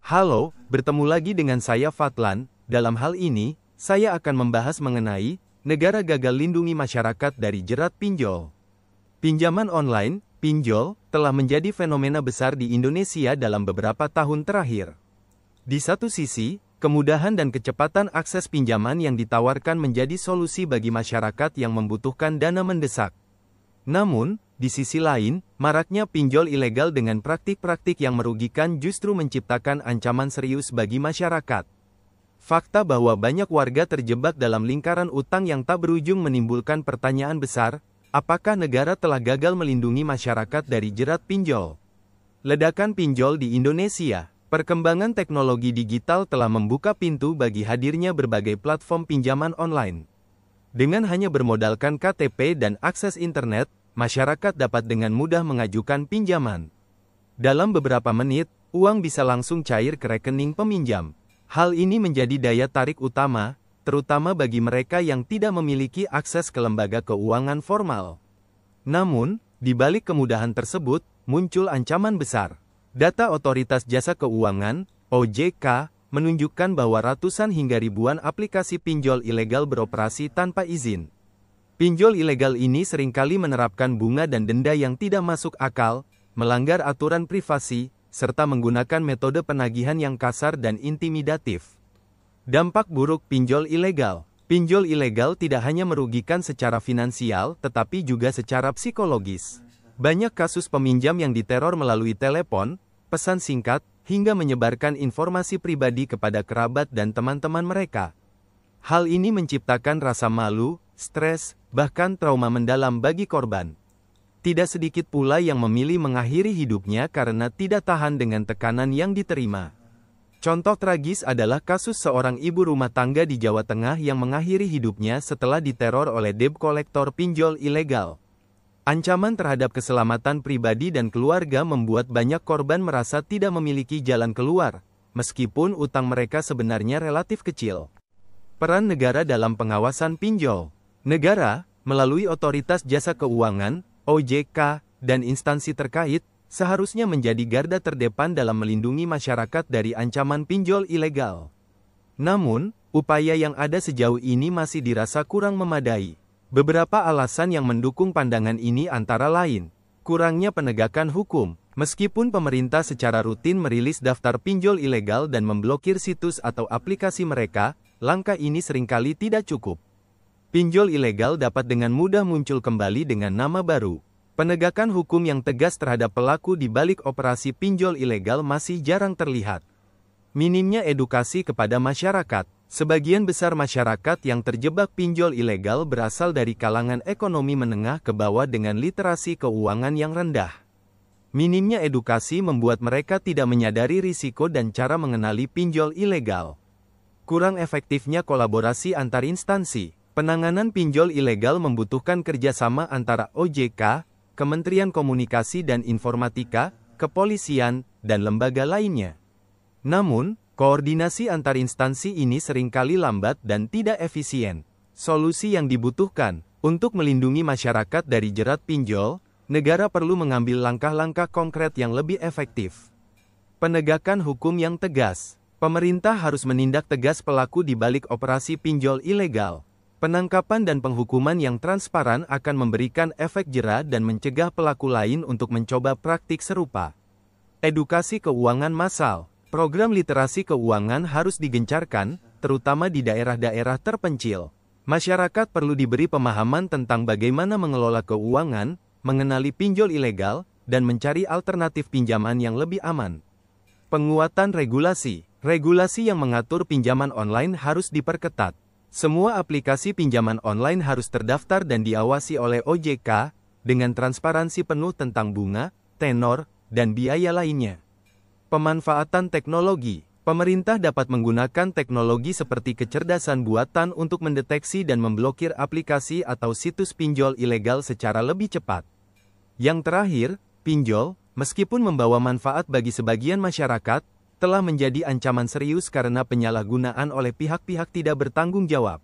Halo, bertemu lagi dengan saya Fadlan. Dalam hal ini, saya akan membahas mengenai negara gagal lindungi masyarakat dari jerat pinjol. Pinjaman online, pinjol, telah menjadi fenomena besar di Indonesia dalam beberapa tahun terakhir. Di satu sisi, kemudahan dan kecepatan akses pinjaman yang ditawarkan menjadi solusi bagi masyarakat yang membutuhkan dana mendesak. Namun, di sisi lain, maraknya pinjol ilegal dengan praktik-praktik yang merugikan justru menciptakan ancaman serius bagi masyarakat. Fakta bahwa banyak warga terjebak dalam lingkaran utang yang tak berujung menimbulkan pertanyaan besar, apakah negara telah gagal melindungi masyarakat dari jerat pinjol? Ledakan pinjol di Indonesia. Perkembangan teknologi digital telah membuka pintu bagi hadirnya berbagai platform pinjaman online. Dengan hanya bermodalkan KTP dan akses internet, masyarakat dapat dengan mudah mengajukan pinjaman. Dalam beberapa menit, uang bisa langsung cair ke rekening peminjam. Hal ini menjadi daya tarik utama, terutama bagi mereka yang tidak memiliki akses ke lembaga keuangan formal. Namun, di balik kemudahan tersebut, muncul ancaman besar. Data Otoritas Jasa Keuangan, OJK, menunjukkan bahwa ratusan hingga ribuan aplikasi pinjol ilegal beroperasi tanpa izin. Pinjol ilegal ini seringkali menerapkan bunga dan denda yang tidak masuk akal, melanggar aturan privasi, serta menggunakan metode penagihan yang kasar dan intimidatif. Dampak buruk pinjol ilegal. Pinjol ilegal tidak hanya merugikan secara finansial, tetapi juga secara psikologis. Banyak kasus peminjam yang diteror melalui telepon, pesan singkat, hingga menyebarkan informasi pribadi kepada kerabat dan teman-teman mereka. Hal ini menciptakan rasa malu, stres, bahkan trauma mendalam bagi korban. Tidak sedikit pula yang memilih mengakhiri hidupnya karena tidak tahan dengan tekanan yang diterima. Contoh tragis adalah kasus seorang ibu rumah tangga di Jawa Tengah yang mengakhiri hidupnya setelah diteror oleh debt kolektor pinjol ilegal. Ancaman terhadap keselamatan pribadi dan keluarga membuat banyak korban merasa tidak memiliki jalan keluar, meskipun utang mereka sebenarnya relatif kecil. Peran negara dalam pengawasan pinjol. Negara, melalui Otoritas Jasa Keuangan, OJK, dan instansi terkait, seharusnya menjadi garda terdepan dalam melindungi masyarakat dari ancaman pinjol ilegal. Namun, upaya yang ada sejauh ini masih dirasa kurang memadai. Beberapa alasan yang mendukung pandangan ini antara lain, kurangnya penegakan hukum. Meskipun pemerintah secara rutin merilis daftar pinjol ilegal dan memblokir situs atau aplikasi mereka, langkah ini seringkali tidak cukup. Pinjol ilegal dapat dengan mudah muncul kembali dengan nama baru. Penegakan hukum yang tegas terhadap pelaku di balik operasi pinjol ilegal masih jarang terlihat. Minimnya edukasi kepada masyarakat. Sebagian besar masyarakat yang terjebak pinjol ilegal berasal dari kalangan ekonomi menengah ke bawah dengan literasi keuangan yang rendah. Minimnya edukasi membuat mereka tidak menyadari risiko dan cara mengenali pinjol ilegal. Kurang efektifnya kolaborasi antar instansi. Penanganan pinjol ilegal membutuhkan kerjasama antara OJK, Kementerian Komunikasi dan Informatika, kepolisian, dan lembaga lainnya. Namun, koordinasi antar instansi ini seringkali lambat dan tidak efisien. Solusi yang dibutuhkan untuk melindungi masyarakat dari jerat pinjol, negara perlu mengambil langkah-langkah konkret yang lebih efektif. Penegakan hukum yang tegas. Pemerintah harus menindak tegas pelaku di balik operasi pinjol ilegal. Penangkapan dan penghukuman yang transparan akan memberikan efek jera dan mencegah pelaku lain untuk mencoba praktik serupa. Edukasi keuangan massal. Program literasi keuangan harus digencarkan, terutama di daerah-daerah terpencil. Masyarakat perlu diberi pemahaman tentang bagaimana mengelola keuangan, mengenali pinjol ilegal, dan mencari alternatif pinjaman yang lebih aman. Penguatan regulasi. Regulasi yang mengatur pinjaman online harus diperketat. Semua aplikasi pinjaman online harus terdaftar dan diawasi oleh OJK, dengan transparansi penuh tentang bunga, tenor, dan biaya lainnya. Pemanfaatan teknologi. Pemerintah dapat menggunakan teknologi seperti kecerdasan buatan untuk mendeteksi dan memblokir aplikasi atau situs pinjol ilegal secara lebih cepat. Yang terakhir, pinjol, meskipun membawa manfaat bagi sebagian masyarakat, telah menjadi ancaman serius karena penyalahgunaan oleh pihak-pihak tidak bertanggung jawab.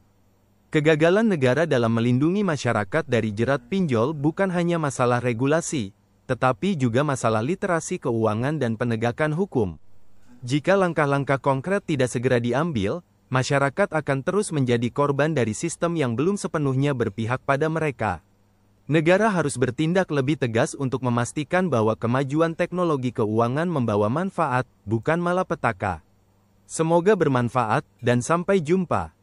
Kegagalan negara dalam melindungi masyarakat dari jerat pinjol bukan hanya masalah regulasi, tetapi juga masalah literasi keuangan dan penegakan hukum. Jika langkah-langkah konkret tidak segera diambil, masyarakat akan terus menjadi korban dari sistem yang belum sepenuhnya berpihak pada mereka. Negara harus bertindak lebih tegas untuk memastikan bahwa kemajuan teknologi keuangan membawa manfaat, bukan malapetaka. Semoga bermanfaat, dan sampai jumpa.